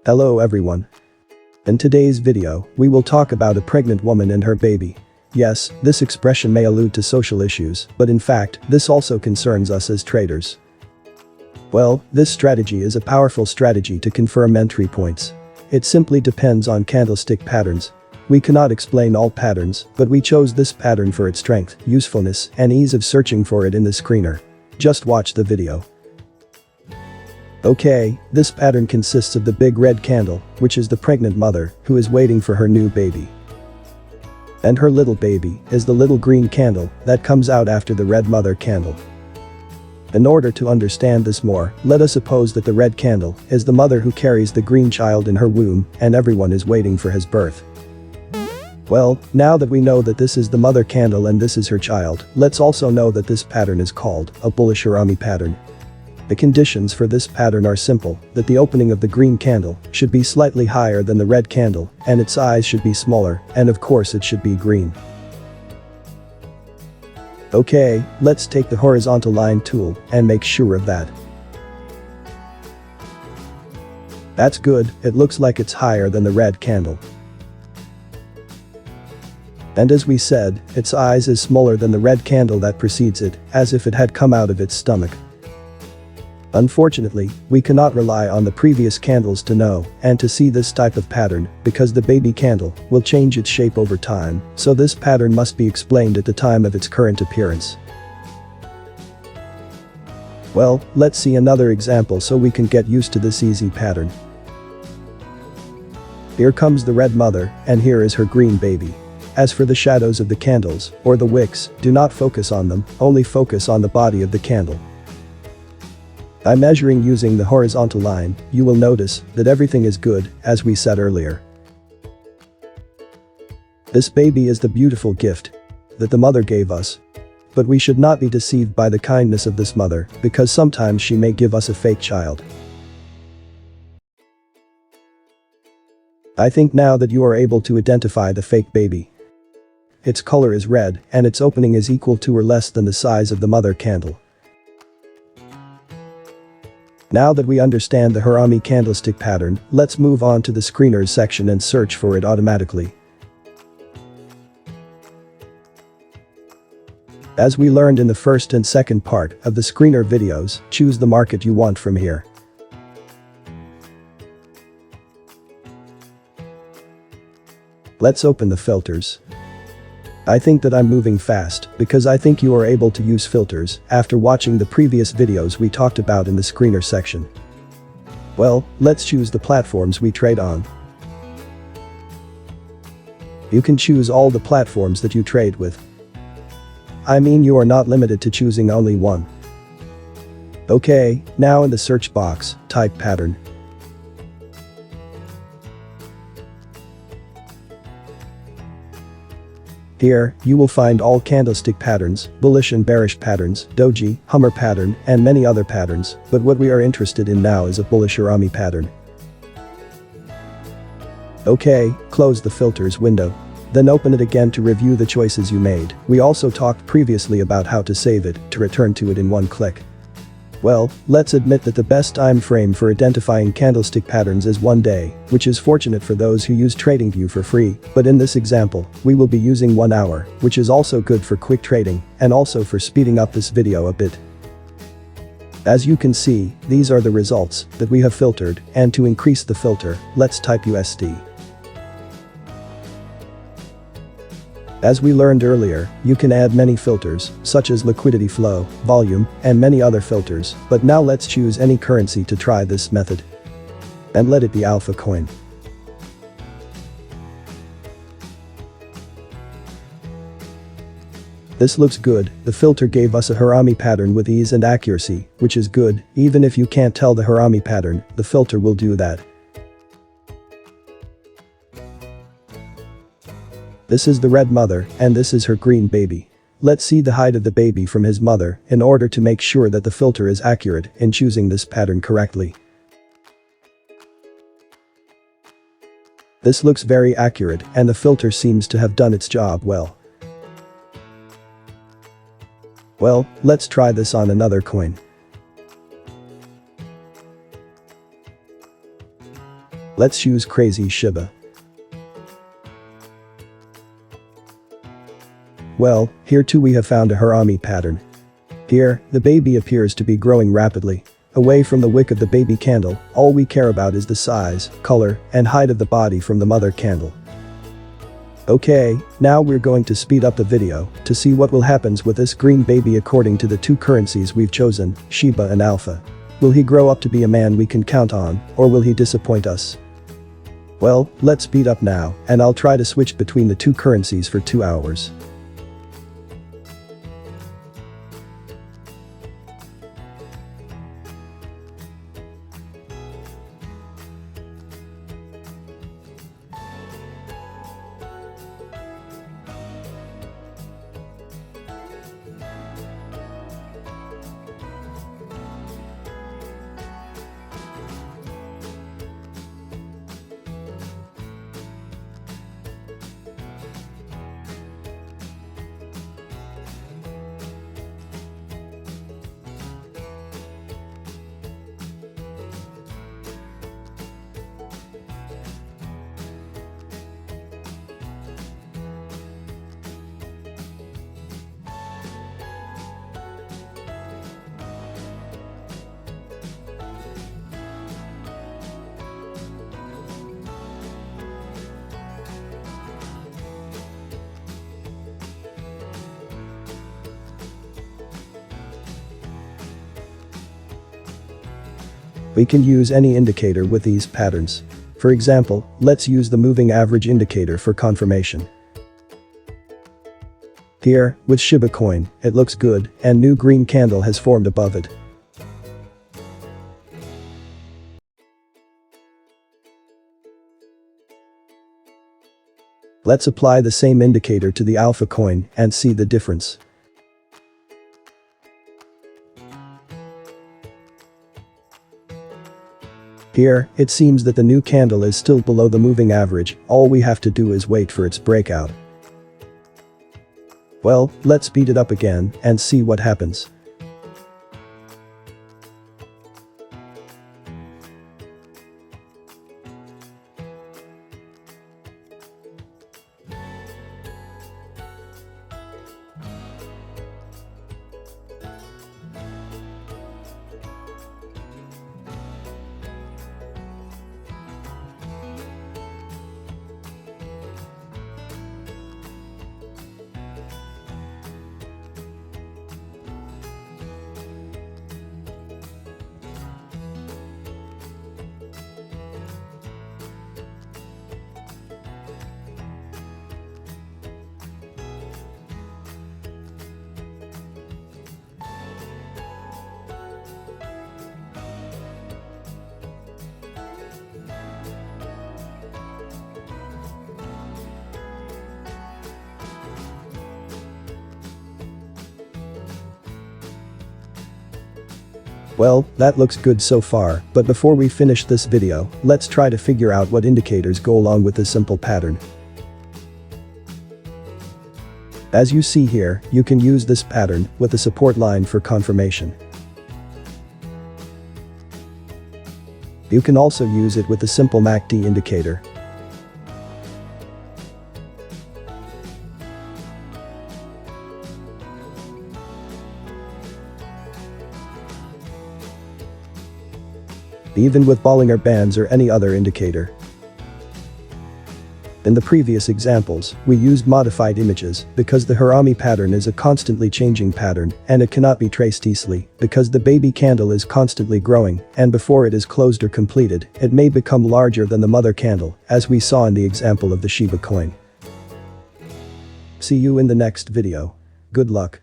Hello everyone. In today's video, we will talk about a pregnant woman and her baby. Yes, this expression may allude to social issues, but in fact, this also concerns us as traders. Well, this strategy is a powerful strategy to confirm entry points. It simply depends on candlestick patterns. We cannot explain all patterns, but we chose this pattern for its strength, usefulness, and ease of searching for it in the screener. Just watch the video. Okay, this pattern consists of the big red candle, which is the pregnant mother who is waiting for her new baby. And her little baby is the little green candle that comes out after the red mother candle. In order to understand this more, let us suppose that the red candle is the mother who carries the green child in her womb and everyone is waiting for his birth. Well, now that we know that this is the mother candle and this is her child, let's also know that this pattern is called a bullish Harami pattern. The conditions for this pattern are simple, that the opening of the green candle should be slightly higher than the red candle, and its size should be smaller, and of course it should be green. Okay, let's take the horizontal line tool and make sure of that. That's good, it looks like it's higher than the red candle. And as we said, its size is smaller than the red candle that precedes it, as if it had come out of its stomach. Unfortunately, we cannot rely on the previous candles to know and to see this type of pattern because the baby candle will change its shape over time, so this pattern must be explained at the time of its current appearance. Well, let's see another example so we can get used to this easy pattern. Here comes the red mother, and here is her green baby. As for the shadows of the candles, or the wicks, do not focus on them, only focus on the body of the candle. By measuring using the horizontal line, you will notice that everything is good, as we said earlier. This baby is the beautiful gift that the mother gave us. But we should not be deceived by the kindness of this mother, because sometimes she may give us a fake child. I think now that you are able to identify the fake baby. Its color is red, and its opening is equal to or less than the size of the mother candle. Now that we understand the Harami candlestick pattern, let's move on to the screeners section and search for it automatically. As we learned in the first and second part of the screener videos, choose the market you want from here. Let's open the filters. I think that I'm moving fast because I think you are able to use filters after watching the previous videos we talked about in the screener section. Well, let's choose the platforms we trade on. You can choose all the platforms that you trade with. I mean, you are not limited to choosing only one. Okay, now in the search box, type pattern. Here, you will find all candlestick patterns, bullish and bearish patterns, doji, Hummer pattern, and many other patterns, but what we are interested in now is a bullish Harami pattern. Okay, close the filters window. Then open it again to review the choices you made. We also talked previously about how to save it, to return to it in one click. Well, let's admit that the best time frame for identifying candlestick patterns is 1 day, which is fortunate for those who use TradingView for free, but in this example, we will be using 1 hour, which is also good for quick trading, and also for speeding up this video a bit. As you can see, these are the results that we have filtered, and to increase the filter, let's type USD. As we learned earlier, you can add many filters, such as liquidity flow, volume, and many other filters, but now let's choose any currency to try this method. And let it be Alpha coin. This looks good, the filter gave us a Harami pattern with ease and accuracy, which is good, even if you can't tell the Harami pattern, the filter will do that. This is the red mother, and this is her green baby. Let's see the height of the baby from his mother in order to make sure that the filter is accurate in choosing this pattern correctly. This looks very accurate, and the filter seems to have done its job well. Well, let's try this on another coin. Let's use Crazy Shiba. Well, here too we have found a Harami pattern. Here, the baby appears to be growing rapidly. Away from the wick of the baby candle, all we care about is the size, color, and height of the body from the mother candle. Okay, now we're going to speed up the video to see what will happen with this green baby according to the two currencies we've chosen, Shiba and Alpha. Will he grow up to be a man we can count on, or will he disappoint us? Well, let's speed up now, and I'll try to switch between the two currencies for 2 hours. We can use any indicator with these patterns. For example, let's use the moving average indicator for confirmation. Here, with Shiba coin, it looks good, and new green candle has formed above it. Let's apply the same indicator to the Alpha coin and see the difference. Here, it seems that the new candle is still below the moving average, all we have to do is wait for its breakout. Well, let's speed it up again and see what happens. Well, that looks good so far, but before we finish this video, let's try to figure out what indicators go along with this simple pattern. As you see here, you can use this pattern with a support line for confirmation. You can also use it with the simple MACD indicator. Even with Bollinger Bands or any other indicator. In the previous examples, we used modified images because the Harami pattern is a constantly changing pattern and it cannot be traced easily because the baby candle is constantly growing and before it is closed or completed, it may become larger than the mother candle, as we saw in the example of the Shiba coin. See you in the next video. Good luck.